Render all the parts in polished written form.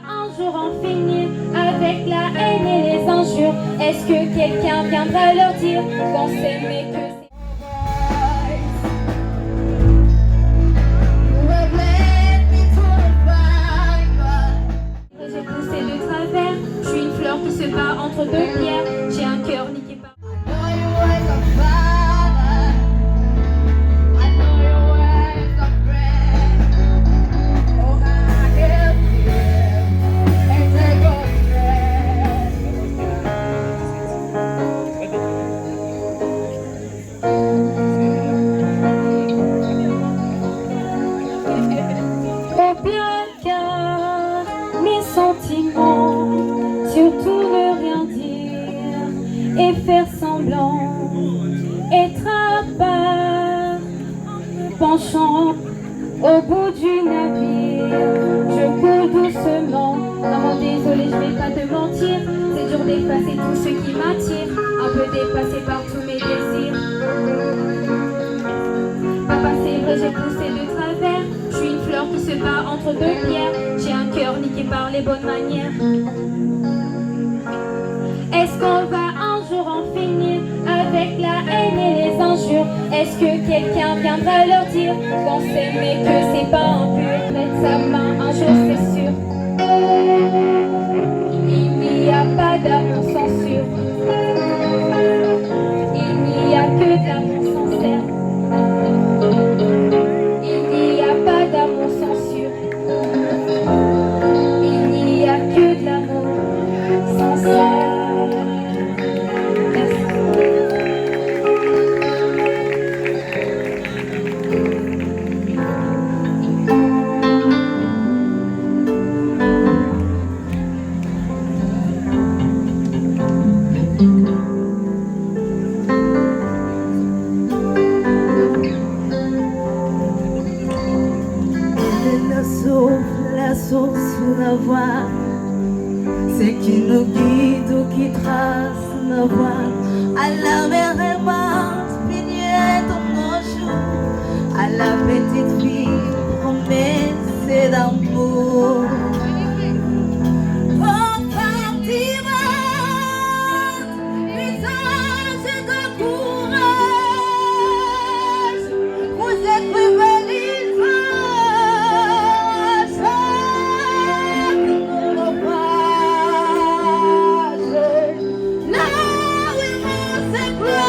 Un jour en finir avec la haine et les injures. Est-ce que quelqu'un viendra leur dire qu'on s'aimait, que c'est... J'ai poussé de travers, je suis une fleur qui se bat entre deux pierres. J'ai un cœur niqué par... Mes sentiments, surtout ne rien dire et faire semblant, être à part, penchant au bout du navire. Je coule doucement, non désolé, je vais pas te mentir, c'est dur d'effacer tout ce qui m'attire, un peu dépassé par tous mes désirs. Papa, c'est vrai, j'ai poussé de travers, je suis une fleur qui se bat entre deux pierres. J'ai un cœur niqué par les bonnes manières. Est-ce qu'on va un jour en finir avec la haine et les injures? Est-ce que quelqu'un viendra leur dire qu'on s'aimait, que c'est pas impur? Mettre sa main un jour, c'est sûr. Il n'y a pas d'amour sans sûr. Il n'y a que de l'amour sincère. Il n'y a pas d'amour sans sûr. Il n'y a que de l'amour sincère. La source sous la voie, c'est qui nous guide ou qui trace nos voies. À la mer aimante, pigné dans nos jours, à la petite fille, promesse d'amour. Secret.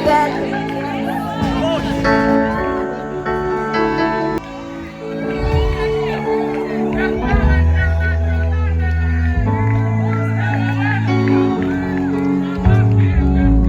tête.